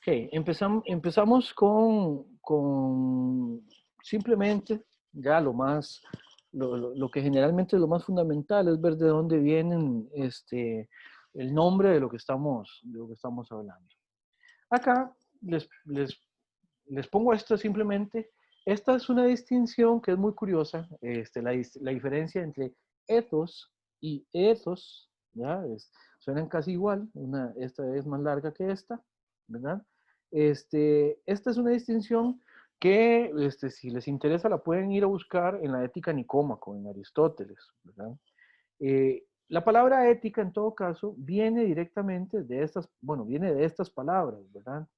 Ok, empezamos con simplemente ya lo que generalmente es lo más fundamental es ver de dónde vienen el nombre de lo que estamos hablando. Acá les pongo esto simplemente. Esta es una distinción que es muy curiosa, la diferencia entre ethos y ethos, ¿ya? Suenan casi igual, esta es más larga que esta, ¿verdad? Esta es una distinción que, si les interesa, la pueden ir a buscar en la Ética Nicómaco, en Aristóteles, ¿verdad? La palabra ética, en todo caso, viene directamente de estas, bueno, viene de estas palabras, ¿verdad?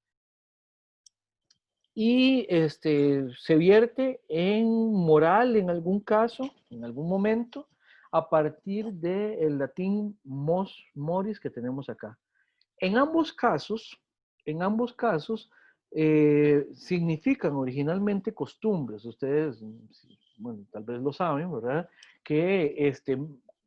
Y se vierte en moral en algún caso, en algún momento, a partir del latín mos moris que tenemos acá. En ambos casos, en ambos casos, significan originalmente costumbres. Ustedes, bueno, tal vez lo saben, ¿verdad? Que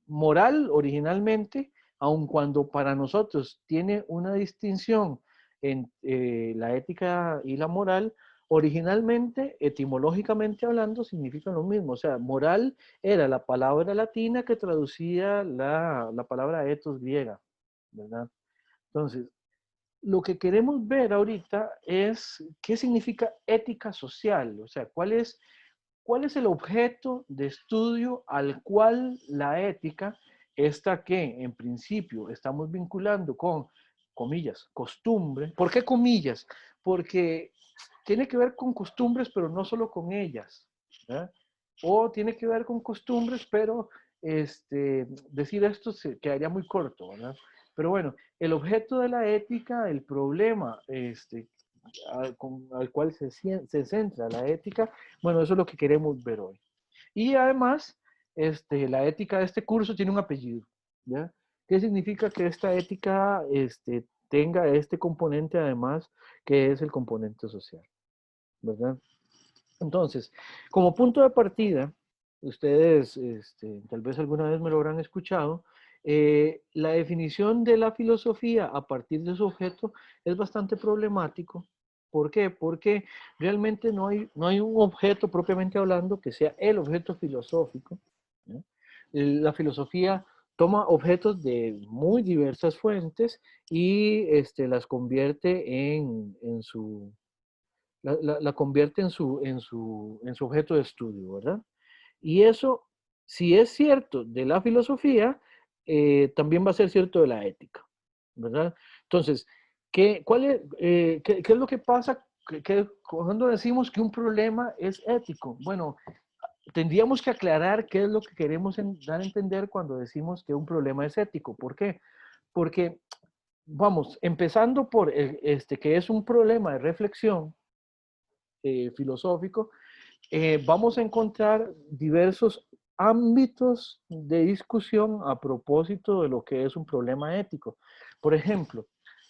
moral originalmente, aun cuando para nosotros tiene una distinción en la ética y la moral, originalmente, etimológicamente hablando, significan lo mismo. O sea, moral era la palabra latina que traducía la palabra ethos griega, ¿verdad? Entonces, lo que queremos ver ahorita es qué significa ética social, o sea, cuál es el objeto de estudio al cual la ética, esta que en principio estamos vinculando con, comillas, costumbre. ¿Por qué comillas? Porque tiene que ver con costumbres, pero no solo con ellas, ¿verdad? O tiene que ver con costumbres, pero decir esto se quedaría muy corto, ¿verdad? Pero bueno, el objeto de la ética, el problema al cual se centra la ética, bueno, eso es lo que queremos ver hoy. Y además, la ética de este curso tiene un apellido, ¿ya? ¿Qué significa que esta ética tenga este componente además, que es el componente social, ¿verdad? Entonces, como punto de partida, ustedes tal vez alguna vez me lo habrán escuchado, la definición de la filosofía a partir de su objeto es bastante problemático. ¿Por qué? Porque realmente no hay un objeto propiamente hablando que sea el objeto filosófico, ¿no? La filosofía toma objetos de muy diversas fuentes y las convierte la convierte en su objeto de estudio, ¿verdad? Y eso, si es cierto de la filosofía, también va a ser cierto de la ética, ¿verdad? Entonces, ¿qué es lo que pasa cuando decimos que un problema es ético? Bueno, tendríamos que aclarar qué es lo que queremos dar a entender cuando decimos que un problema es ético. ¿Por qué? Porque, vamos, empezando por que es un problema de reflexión, filosófico, vamos a encontrar diversos ámbitos de discusión a propósito de lo que es un problema ético. Por ejemplo,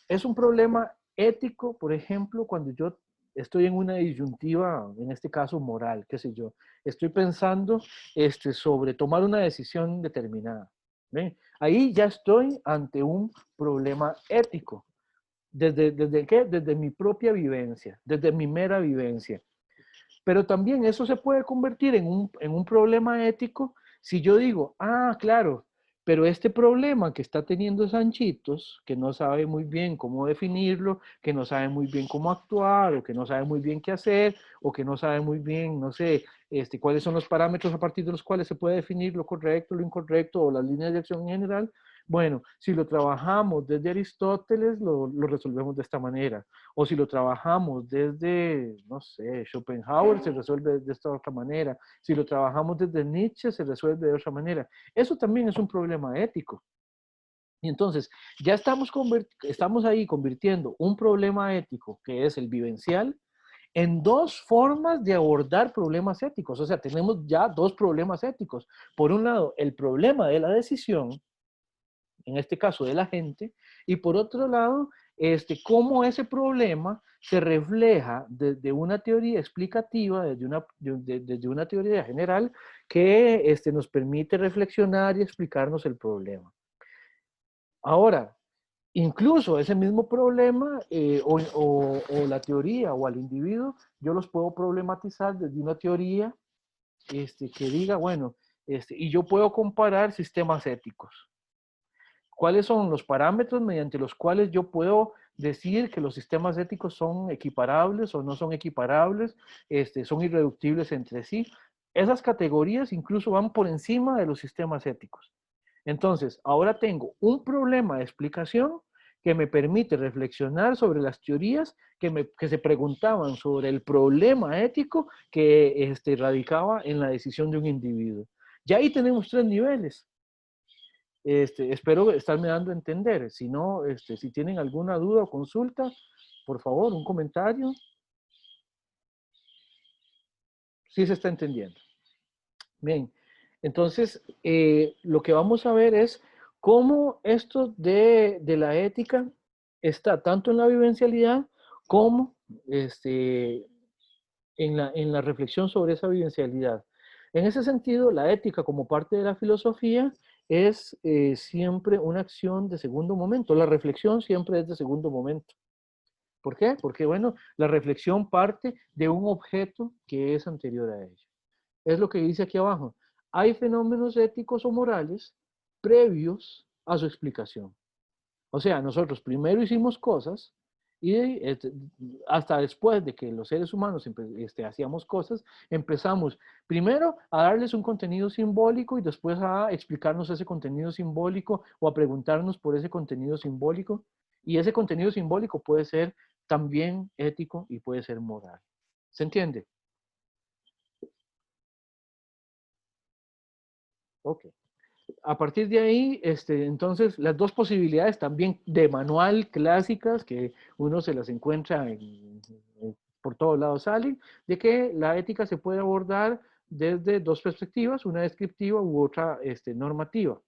es un problema ético, por ejemplo, cuando yo estoy en una disyuntiva, en este caso moral, qué sé yo, estoy pensando sobre tomar una decisión determinada. ¿Ven? Ahí ya estoy ante un problema ético. ¿Desde qué? Desde mi propia vivencia, desde mi mera vivencia. Pero también eso se puede convertir en un problema ético si yo digo, ah, claro, pero este problema que está teniendo Sanchitos, que no sabe muy bien cómo definirlo, que no sabe muy bien cómo actuar, o que no sabe muy bien qué hacer, o que no sabe muy bien, no sé, cuáles son los parámetros a partir de los cuales se puede definir lo correcto, lo incorrecto, o las líneas de acción en general. Bueno, si lo trabajamos desde Aristóteles, lo resolvemos de esta manera. O si lo trabajamos desde, no sé, Schopenhauer, se resuelve de esta otra manera. Si lo trabajamos desde Nietzsche, se resuelve de otra manera. Eso también es un problema ético. Y entonces, ya estamos ahí convirtiendo un problema ético, que es el vivencial, en dos formas de abordar problemas éticos. O sea, tenemos ya dos problemas éticos. Por un lado, el problema de la decisión, en este caso de la gente, y por otro lado, cómo ese problema se refleja desde una teoría explicativa, desde una teoría general que nos permite reflexionar y explicarnos el problema. Ahora, Incluso ese mismo problema o la teoría o al individuo, yo los puedo problematizar desde una teoría que diga, bueno, y yo puedo comparar sistemas éticos. ¿Cuáles son los parámetros mediante los cuales yo puedo decir que los sistemas éticos son equiparables o no son equiparables, son irreductibles entre sí? Esas categorías incluso van por encima de los sistemas éticos. Entonces, ahora tengo un problema de explicación que me permite reflexionar sobre las teorías que se preguntaban sobre el problema ético que radicaba en la decisión de un individuo. Ya ahí tenemos tres niveles. Espero estarme dando a entender. Si no, si tienen alguna duda o consulta, por favor, un comentario. Sí se está entendiendo. Bien, entonces lo que vamos a ver es cómo esto de la ética está tanto en la vivencialidad como en la reflexión sobre esa vivencialidad. En ese sentido, la ética como parte de la filosofía es siempre una acción de segundo momento. La reflexión siempre es de segundo momento. ¿Por qué? Porque, bueno, la reflexión parte de un objeto que es anterior a ella. Es lo que dice aquí abajo. Hay fenómenos éticos o morales previos a su explicación. O sea, nosotros primero hicimos cosas y hasta después de que los seres humanos hacíamos cosas, empezamos primero a darles un contenido simbólico y después a explicarnos ese contenido simbólico o a preguntarnos por ese contenido simbólico. Y ese contenido simbólico puede ser también ético y puede ser moral. ¿Se entiende? Ok. A partir de ahí, entonces, las dos posibilidades también de manual clásicas que uno se las encuentra por todos lados salen, de que la ética se puede abordar desde dos perspectivas, una descriptiva u otra normativa,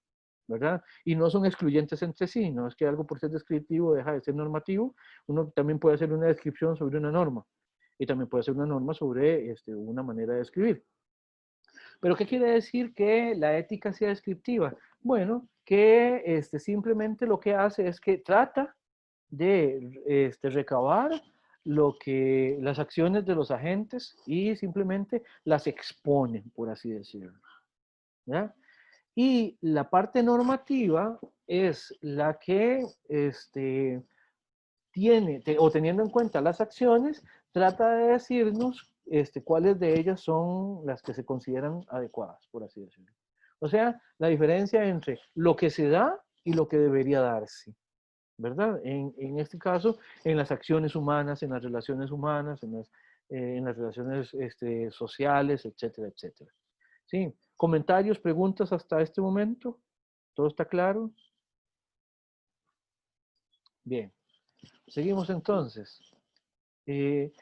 ¿verdad? Y no son excluyentes entre sí, no es que algo por ser descriptivo deja de ser normativo, uno también puede hacer una descripción sobre una norma y también puede hacer una norma sobre una manera de escribir. ¿Pero qué quiere decir que la ética sea descriptiva? Bueno, que simplemente lo que hace es que trata de recabar las acciones de los agentes y simplemente las expone, por así decirlo. ¿Ya? Y la parte normativa es la que o teniendo en cuenta las acciones, trata de decirnos cuáles de ellas son las que se consideran adecuadas, por así decirlo. O sea, la diferencia entre lo que se da y lo que debería darse, ¿verdad? En este caso, en las acciones humanas, en las relaciones humanas, en las relaciones sociales, etcétera, etcétera. ¿Sí? ¿Comentarios, preguntas hasta este momento? ¿Todo está claro? Bien, seguimos entonces. Eh,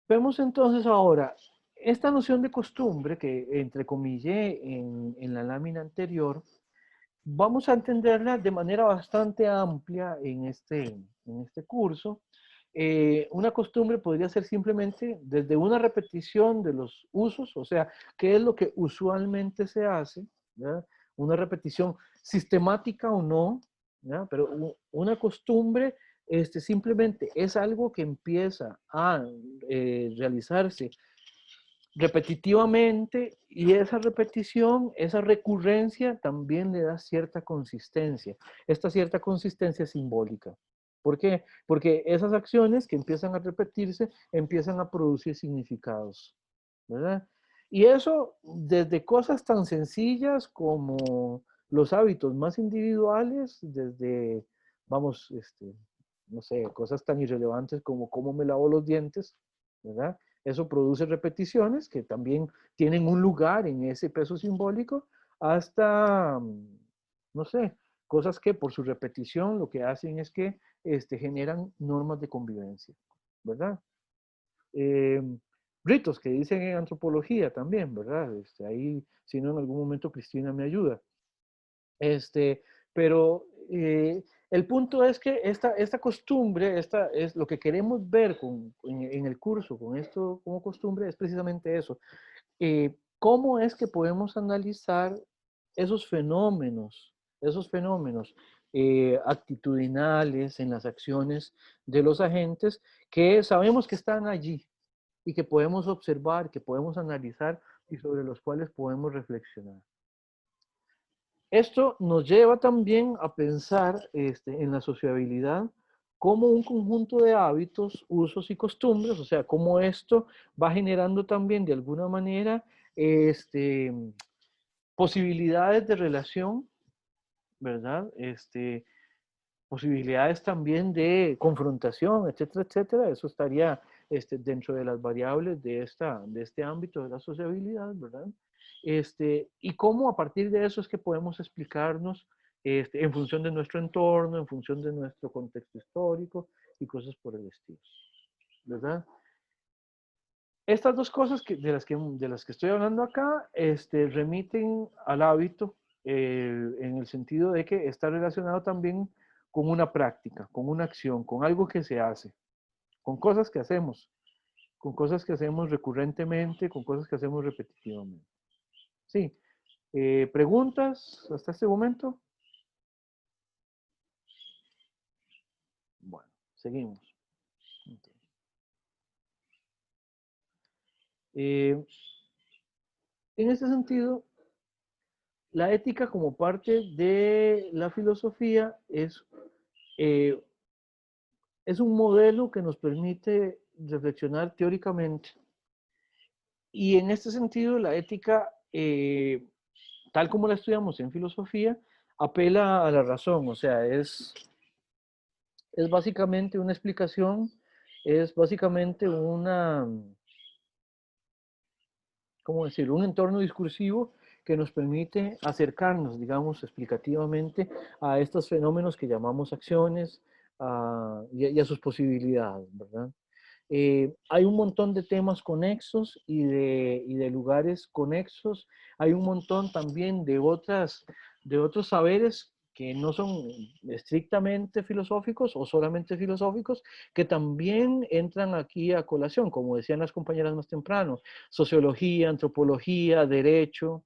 Vemos entonces ahora esta noción de costumbre que entrecomillé en la lámina anterior, vamos a entenderla de manera bastante amplia en este curso. Una costumbre podría ser simplemente desde una repetición de los usos, o sea, qué es lo que usualmente se hace, ¿verdad? Una repetición sistemática o no, ¿verdad? Pero una costumbre simplemente es algo que empieza a realizarse repetitivamente y esa repetición, esa recurrencia también le da cierta consistencia. Esta cierta consistencia es simbólica. ¿Por qué? Porque esas acciones que empiezan a repetirse empiezan a producir significados, ¿verdad? Y eso desde cosas tan sencillas como los hábitos más individuales, desde, vamos, no sé, cosas tan irrelevantes como cómo me lavo los dientes, ¿verdad? Eso produce repeticiones que también tienen un lugar en ese peso simbólico, hasta, no sé, cosas que por su repetición lo que hacen es que generan normas de convivencia, ¿verdad? Eh, Ritos que dicen en antropología también, ¿verdad? Ahí, si no, en algún momento Cristina me ayuda. Pero el punto es que esta costumbre, esta es lo que queremos ver en el curso, con esto como costumbre, es precisamente eso. ¿Cómo es que podemos analizar esos fenómenos actitudinales en las acciones de los agentes que sabemos que están allí y que podemos observar, que podemos analizar y sobre los cuales podemos reflexionar. Esto nos lleva también a pensar en la sociabilidad como un conjunto de hábitos, usos y costumbres, o sea, cómo esto va generando también de alguna manera este, posibilidades de relación, ¿verdad? Posibilidades también de confrontación, etcétera, etcétera. Eso estaría dentro de las variables de este ámbito de la sociabilidad, ¿verdad? Y cómo a partir de eso es que podemos explicarnos en función de nuestro entorno, en función de nuestro contexto histórico y cosas por el estilo, ¿verdad? Estas dos cosas de las que estoy hablando acá remiten al hábito en el sentido de que está relacionado también con una práctica, con una acción, con algo que se hace, con cosas que hacemos recurrentemente, con cosas que hacemos repetitivamente. Sí. ¿Preguntas hasta este momento? Bueno, seguimos. En este sentido, la ética como parte de la filosofía eh, es un modelo que nos permite reflexionar teóricamente. Y en este sentido, la ética, tal como la estudiamos en filosofía, apela a la razón, o sea, es básicamente una explicación, es básicamente ¿cómo decirlo? Un entorno discursivo que nos permite acercarnos, digamos, explicativamente a estos fenómenos que llamamos acciones y a sus posibilidades, ¿verdad? Hay un montón de temas conexos y de lugares conexos. Hay un montón también de otros saberes que no son estrictamente filosóficos o solamente filosóficos, que también entran aquí a colación, como decían las compañeras más temprano, sociología, antropología, derecho,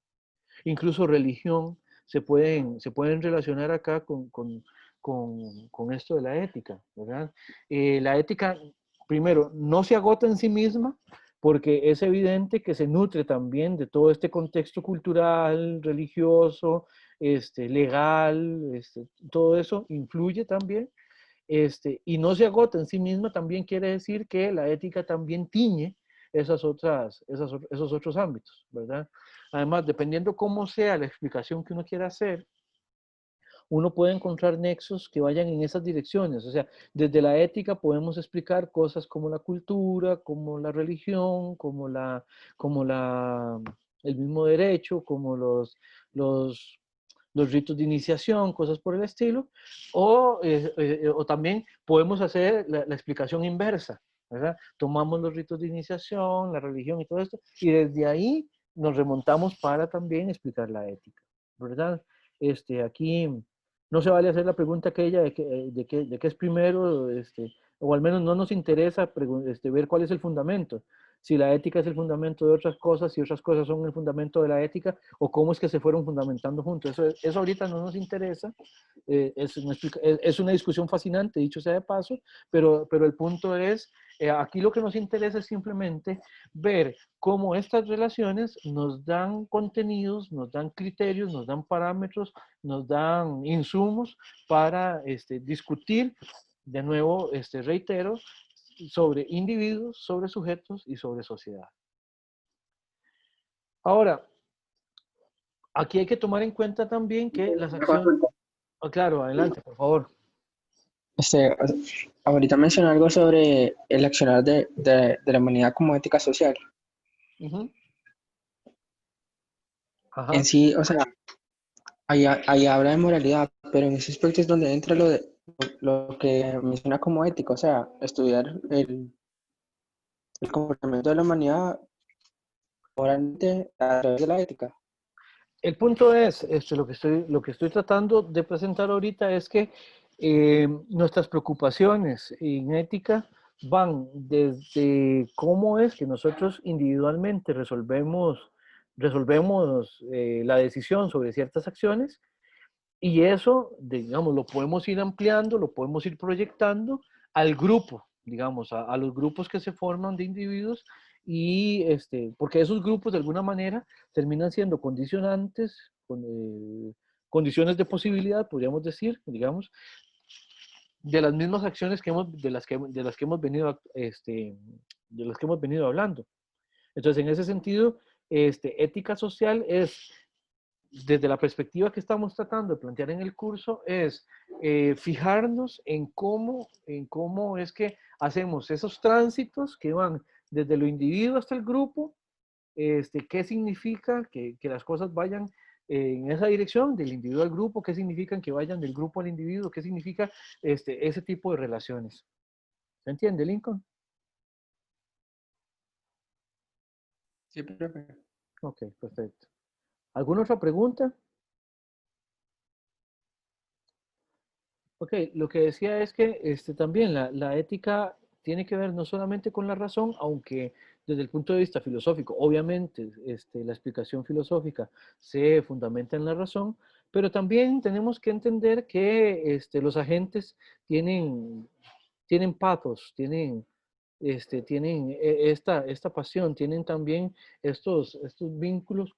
incluso religión, se pueden relacionar acá con esto de la ética, ¿verdad? La ética, primero, no se agota en sí misma, porque es evidente que se nutre también de todo este contexto cultural, religioso, legal, todo eso influye también, y no se agota en sí misma, también quiere decir que la ética también tiñe esos otros ámbitos, ¿verdad? Además, dependiendo cómo sea la explicación que uno quiera hacer, uno puede encontrar nexos que vayan en esas direcciones. O sea, desde la ética podemos explicar cosas como la cultura, como la religión, como el mismo derecho, como los, los ritos de iniciación, cosas por el estilo, o también podemos hacer la explicación inversa, ¿verdad? Tomamos los ritos de iniciación, la religión y todo esto, y desde ahí nos remontamos para también explicar la ética, ¿verdad? Aquí no se vale hacer la pregunta aquella de qué es primero, o al menos no nos interesa ver cuál es el fundamento. Si la ética es el fundamento de otras cosas, si otras cosas son el fundamento de la ética, o cómo es que se fueron fundamentando juntos. Eso ahorita no nos interesa. Es una discusión fascinante, dicho sea de paso, pero el punto es, aquí lo que nos interesa es simplemente ver cómo estas relaciones nos dan contenidos, nos dan criterios, nos dan parámetros, nos dan insumos para discutir, de nuevo, reitero, sobre individuos, sobre sujetos y sobre sociedad. Ahora, aquí hay que tomar en cuenta también que las acciones... Oh, claro, adelante, por favor. Este, ahorita mencioné algo sobre el accionar de la humanidad como ética social. Uh-huh. En Ajá. sí, o sea, ahí habla de moralidad, pero en ese aspecto es donde entra lo que menciona como ética, o sea, estudiar el comportamiento de la humanidad moralmente a través de la ética. El punto es, lo que estoy tratando de presentar ahorita es que nuestras preocupaciones en ética van desde cómo es que nosotros individualmente resolvemos la decisión sobre ciertas acciones Y eso, digamos, lo podemos ir ampliando, lo podemos ir proyectando al grupo, digamos, a los grupos que se forman de individuos y porque esos grupos de alguna manera terminan siendo condicionantes, condiciones de posibilidad, podríamos decir, digamos, de las mismas acciones de las que hemos venido, de las que hemos venido hablando. Entonces, en ese sentido, ética social es, desde la perspectiva que estamos tratando de plantear en el curso, es fijarnos en cómo es que hacemos esos tránsitos que van desde lo individuo hasta el grupo, qué significa que las cosas vayan en esa dirección, del individuo al grupo, qué significan que vayan del grupo al individuo, qué significa ese tipo de relaciones. ¿Se entiende, Lincoln? Sí, profe. Ok, perfecto. ¿Alguna otra pregunta? Ok, lo que decía es que también la ética tiene que ver no solamente con la razón, aunque desde el punto de vista filosófico, obviamente la explicación filosófica se fundamenta en la razón, pero también tenemos que entender que los agentes tienen pathos, tienen esta pasión, tienen también estos vínculos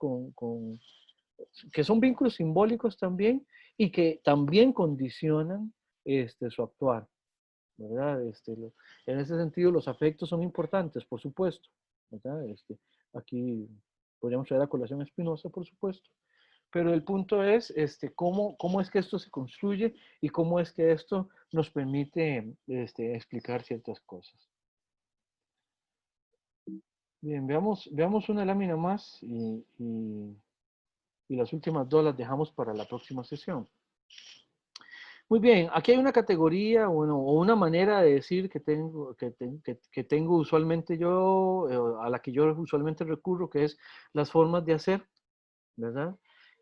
que son vínculos simbólicos también y que también condicionan su actuar, ¿verdad? En ese sentido, los afectos son importantes, por supuesto, ¿verdad? Aquí podríamos traer a colación a Spinoza, por supuesto, pero el punto es cómo es que esto se construye y cómo es que esto nos permite explicar ciertas cosas. Bien, veamos una lámina más y las últimas dos las dejamos para la próxima sesión. Muy bien, aquí hay una categoría, bueno, o una manera de decir que tengo usualmente yo, a la que yo usualmente recurro, que es las formas de hacer, ¿verdad?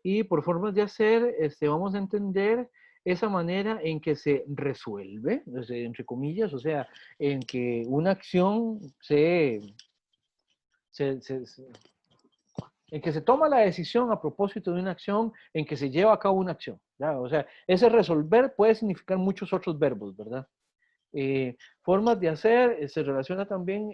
Y por formas de hacer, vamos a entender esa manera en que se resuelve, entre comillas, o sea, en que una acción se, se, se, en que se toma la decisión a propósito de una acción, en que se lleva a cabo una acción. ¿Ya? O sea, ese resolver puede significar muchos otros verbos, ¿verdad? Formas de hacer se relaciona también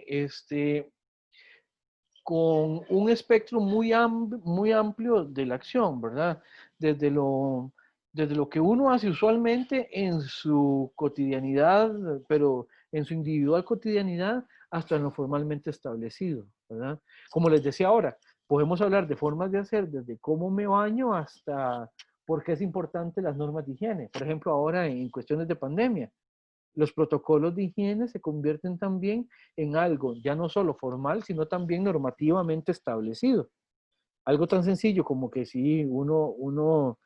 con un espectro muy amplio de la acción, ¿verdad? Desde lo, desde lo que uno hace usualmente en su cotidianidad, pero en su individual cotidianidad, hasta en lo formalmente establecido, ¿verdad? Como les decía ahora, podemos hablar de formas de hacer desde cómo me baño hasta por qué es importante las normas de higiene. Por ejemplo, ahora en cuestiones de pandemia, los protocolos de higiene se convierten también en algo ya no solo formal, sino también normativamente establecido. Algo tan sencillo como que si uno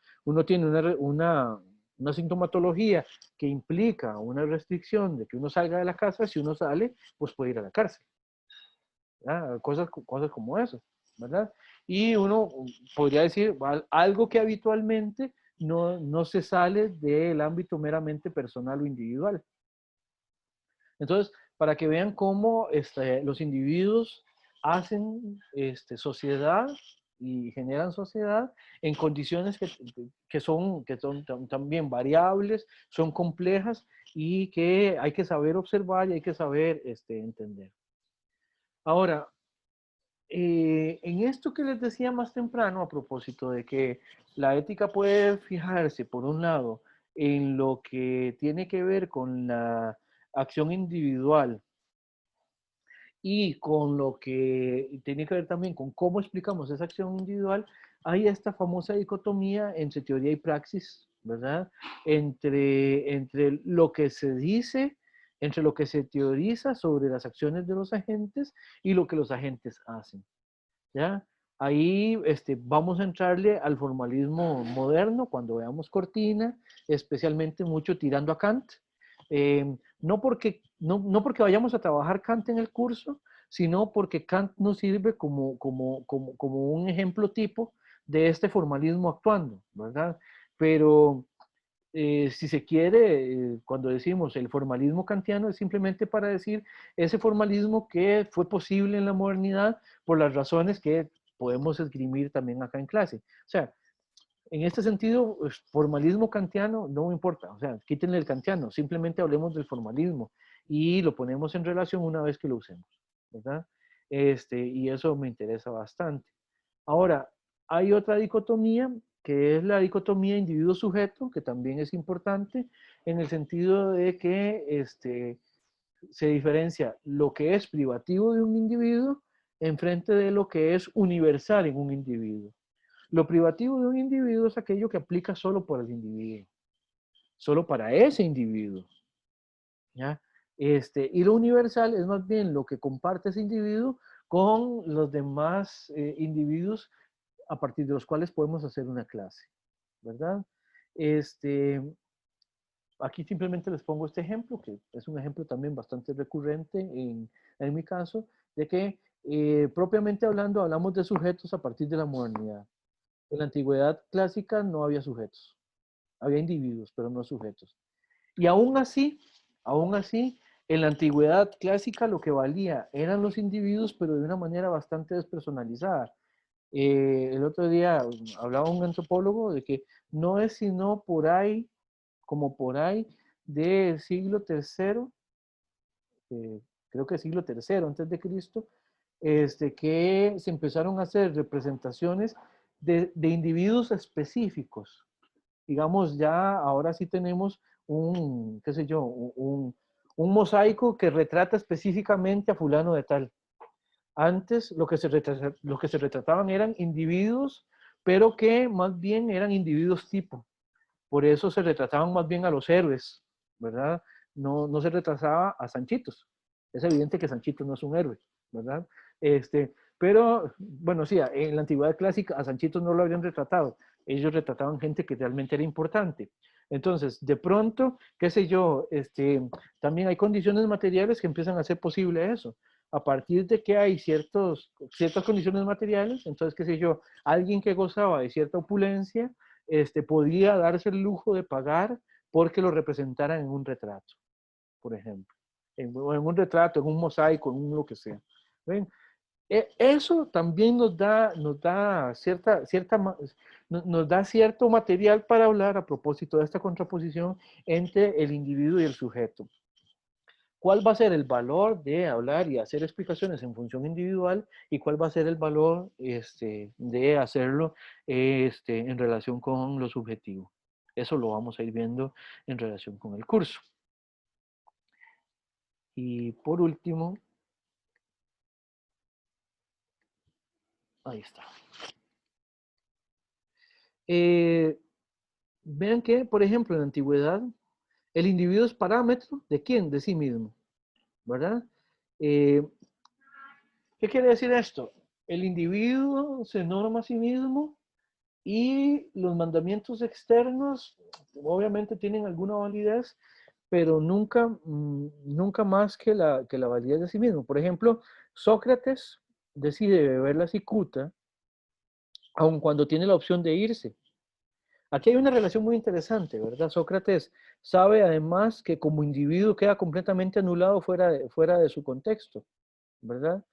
tiene una sintomatología que implica una restricción de que uno salga de la casa, si uno sale, pues puede ir a la cárcel. Cosas como eso, ¿verdad? Y uno podría decir algo que habitualmente no se sale del ámbito meramente personal o individual. Entonces, para que vean cómo los individuos hacen sociedad y generan sociedad en condiciones que son también variables, son complejas y que hay que saber observar y hay que saber entender. Ahora, en esto que les decía más temprano a propósito de que la ética puede fijarse, por un lado, en lo que tiene que ver con la acción individual y con lo que tiene que ver también con cómo explicamos esa acción individual, hay esta famosa dicotomía entre teoría y praxis, ¿verdad? Entre lo que se dice, entre lo que se teoriza sobre las acciones de los agentes y lo que los agentes hacen, ¿ya? Ahí vamos a entrarle al formalismo moderno cuando veamos Cortina, especialmente mucho tirando a Kant. No porque vayamos a trabajar Kant en el curso, sino porque Kant nos sirve como un ejemplo tipo de este formalismo actuando, ¿verdad? Pero si se quiere, cuando decimos el formalismo kantiano es simplemente para decir ese formalismo que fue posible en la modernidad por las razones que podemos esgrimir también acá en clase. O sea, En este sentido, pues, formalismo kantiano no me importa, o sea, quítenle el kantiano, simplemente hablemos del formalismo y lo ponemos en relación una vez que lo usemos, ¿verdad? Y eso me interesa bastante. Ahora, hay otra dicotomía, que es la dicotomía individuo-sujeto, que también es importante, en el sentido de que se diferencia lo que es privativo de un individuo en frente de lo que es universal en un individuo. Lo privativo de un individuo es aquello que aplica solo por el individuo, solo para ese individuo, ¿ya? Y lo universal es más bien lo que comparte ese individuo con los demás individuos a partir de los cuales podemos hacer una clase, ¿verdad? Este, Aquí simplemente les pongo este ejemplo, que es un ejemplo también bastante recurrente en mi caso, de que propiamente hablando hablamos de sujetos a partir de la modernidad. En la antigüedad clásica no había sujetos, había individuos, pero no sujetos. Y aún así, en la antigüedad clásica lo que valía eran los individuos, pero de una manera bastante despersonalizada. El otro día hablaba un antropólogo de que no es sino por ahí, como por ahí del siglo tercero, creo que siglo tercero antes de Cristo, que se empezaron a hacer representaciones de individuos específicos. Digamos, ya ahora sí tenemos un, qué sé yo, un mosaico que retrata específicamente a fulano de tal. Antes lo que se retrataban eran individuos, pero que más bien eran individuos tipo. Por eso se retrataban más bien a los héroes, ¿verdad? No se retrataba a Sanchitos. Es evidente que Sanchitos no es un héroe, ¿verdad? Pero, bueno, sí, en la antigüedad clásica a Sanchitos no lo habían retratado. Ellos retrataban gente que realmente era importante. Entonces, de pronto, qué sé yo, también hay condiciones materiales que empiezan a hacer posible eso. A partir de que hay ciertas condiciones materiales, entonces, qué sé yo, alguien que gozaba de cierta opulencia, podía darse el lujo de pagar porque lo representaran en un retrato, por ejemplo. En un retrato, en un mosaico, en un lo que sea. ¿Ven? Eso también nos da cierto material para hablar a propósito de esta contraposición entre el individuo y el sujeto. ¿Cuál va a ser el valor de hablar y hacer explicaciones en función individual y cuál va a ser el valor de hacerlo en relación con lo subjetivo? Eso lo vamos a ir viendo en relación con el curso. Y por último, ahí está. Vean que, por ejemplo, en la antigüedad, el individuo es parámetro ¿de quién? De sí mismo, ¿verdad? Eh, ¿Qué quiere decir esto? El individuo se norma a sí mismo y los mandamientos externos obviamente tienen alguna validez, pero nunca más que la validez de sí mismo. Por ejemplo, Sócrates decide beber la cicuta, aun cuando tiene la opción de irse. Aquí hay una relación muy interesante, ¿verdad? Sócrates sabe además que como individuo queda completamente anulado fuera de su contexto, ¿verdad?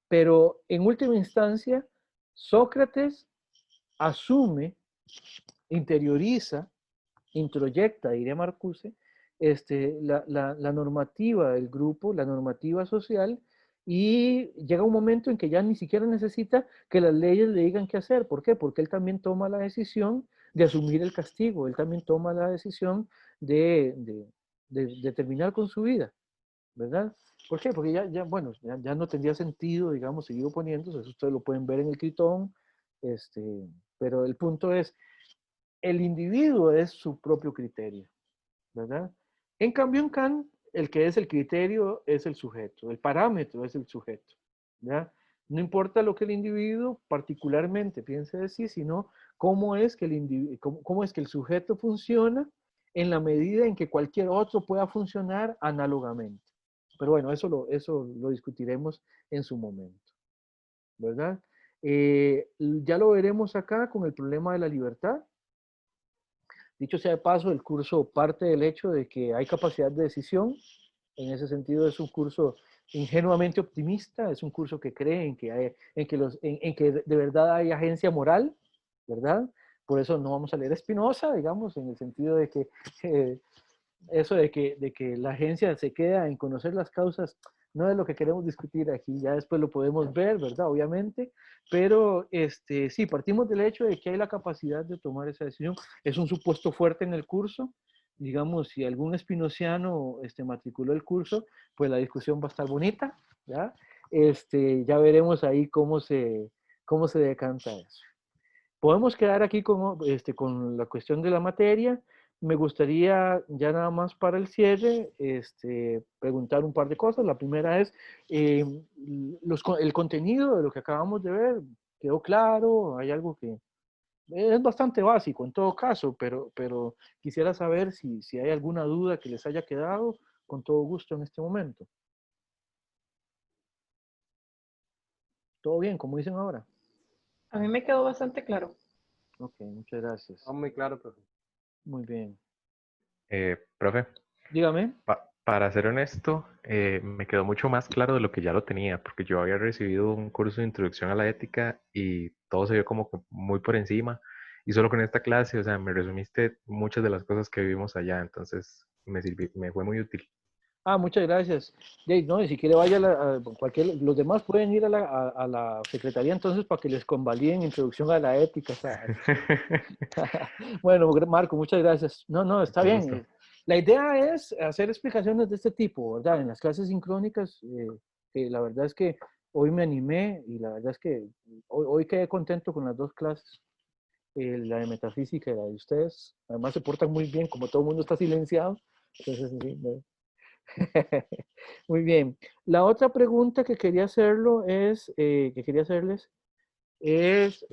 Pero en última instancia, Sócrates asume, interioriza, introyecta, diría Marcuse, la normativa del grupo, la normativa social, y llega un momento en que ya ni siquiera necesita que las leyes le digan qué hacer. ¿Por qué? Porque él también toma la decisión de asumir el castigo, él también toma la decisión de terminar con su vida, ¿verdad? ¿Por qué? Porque bueno, ya no tendría sentido, digamos, seguir oponiéndose, eso ustedes lo pueden ver en el Critón, pero el punto es, el individuo es su propio criterio, ¿verdad? En cambio, en Kant, el que es el criterio es el sujeto, el parámetro es el sujeto, ¿ya? No importa lo que el individuo particularmente piense de sí, sino cómo es que cómo es que el sujeto funciona en la medida en que cualquier otro pueda funcionar análogamente. Pero bueno, eso lo discutiremos en su momento, ¿verdad? Ya lo veremos acá con el problema de la libertad. Dicho sea de paso, el curso parte del hecho de que hay capacidad de decisión. En ese sentido es un curso ingenuamente optimista, es un curso que cree en que, en que de verdad hay agencia moral, ¿verdad? Por eso no vamos a leer Spinoza, digamos, en el sentido de que eso de que la agencia se queda en conocer las causas no es lo que queremos discutir aquí, ya después lo podemos ver, ¿verdad? Obviamente, pero sí, partimos del hecho de que hay la capacidad de tomar esa decisión. Es un supuesto fuerte en el curso. Digamos, si algún espinociano matriculó el curso, pues la discusión va a estar bonita, ¿ya? Ya veremos ahí cómo se decanta eso. Podemos quedar aquí con la cuestión de la materia. Me gustaría ya nada más para el cierre preguntar un par de cosas. La primera es, el contenido de lo que acabamos de ver, ¿quedó claro? Hay algo que es bastante básico en todo caso, pero quisiera saber si hay alguna duda que les haya quedado, con todo gusto en este momento. ¿Todo bien, como dicen ahora? A mí me quedó bastante claro. Ok, muchas gracias. Muy claro, profe. Muy bien. Profe, Dígame. para ser honesto, me quedó mucho más claro de lo que ya lo tenía, porque yo había recibido un curso de introducción a la ética y todo se vio como que muy por encima. Y solo con esta clase, o sea, me resumiste muchas de las cosas que vivimos allá, entonces me fue muy útil. Ah, muchas gracias. Jay, no, y si quiere vaya los demás pueden ir a la secretaría entonces para que les convaliden introducción a la ética. Bueno, Marco, muchas gracias. No, está Mucho bien. gusto. La idea es hacer explicaciones de este tipo, ¿verdad? En las clases sincrónicas, que la verdad es que hoy me animé y la verdad es que hoy quedé contento con las dos clases, la de metafísica y la de ustedes. Además se portan muy bien, como todo el mundo está silenciado. Entonces, sí, muy bien. La otra pregunta que quería hacerles es,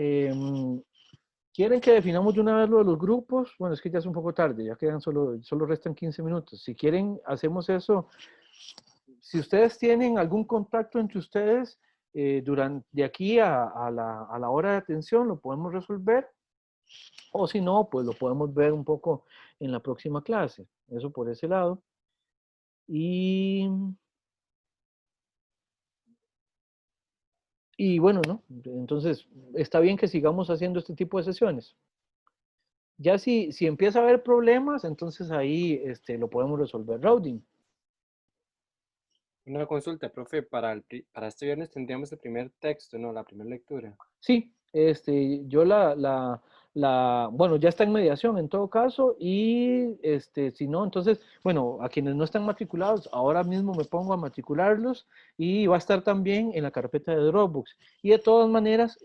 ¿quieren que definamos de una vez lo de los grupos? Bueno, es que ya es un poco tarde, ya quedan solo restan 15 minutos. Si quieren, hacemos eso. Si ustedes tienen algún contacto entre ustedes de aquí a la hora de atención, lo podemos resolver. O si no, pues lo podemos ver un poco en la próxima clase. Eso por ese lado. Y bueno, ¿no? Entonces, está bien que sigamos haciendo este tipo de sesiones. Ya si empieza a haber problemas, entonces ahí lo podemos resolver. Routing. Una consulta, profe, para este viernes tendríamos el primer texto, ¿no? La primera lectura. Sí, yo bueno, ya está en mediación en todo caso y si no, entonces, bueno, a quienes no están matriculados, ahora mismo me pongo a matricularlos y va a estar también en la carpeta de Dropbox. Y de todas maneras,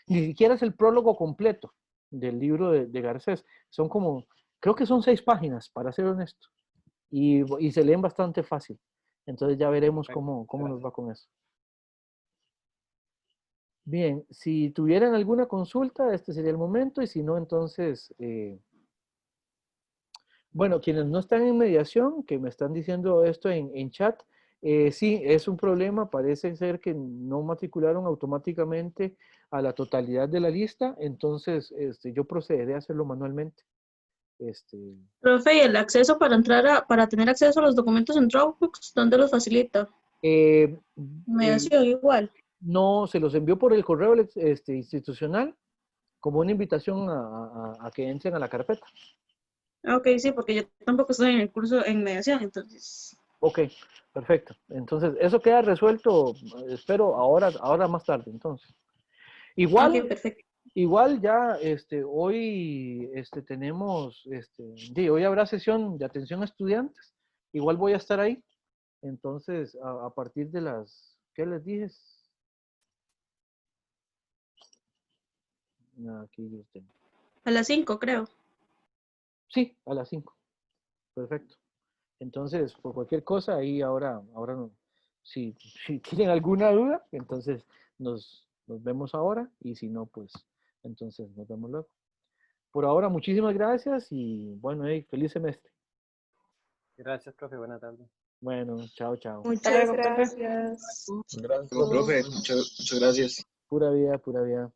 ni siquiera es el prólogo completo del libro de Garcés. Son como, creo que son 6 páginas, para ser honesto. Y se leen bastante fácil. Entonces ya veremos cómo nos va con eso. Bien, si tuvieran alguna consulta, este sería el momento, y si no, entonces, bueno, quienes no están en mediación, que me están diciendo esto en chat, sí, es un problema, parece ser que no matricularon automáticamente a la totalidad de la lista, entonces yo procederé a hacerlo manualmente. Profe, ¿y el acceso para para tener acceso a los documentos en Dropbox, dónde los facilita? Mediación igual. No, se los envió por el correo institucional como una invitación a que entren a la carpeta. Ok, sí, porque yo tampoco estoy en el curso en mediación, entonces. Ok, perfecto. Entonces, eso queda resuelto, espero, ahora más tarde, entonces. Igual, Ok, perfecto. igual ya, hoy, tenemos, hoy habrá sesión de atención a estudiantes. Igual voy a estar ahí. Entonces, a partir de ¿qué les dije? Aquí yo tengo. A las 5, creo. Sí, a las 5. Perfecto. Entonces, por cualquier cosa, ahí ahora no. Si tienen alguna duda, entonces nos vemos ahora, y si no, pues entonces nos vemos luego. Por ahora, muchísimas gracias y bueno, feliz semestre. Gracias, profe. Buena tarde. Bueno, chao, chao. Muchas gracias. Gracias, profe. Muchas gracias. Pura vida, pura vida.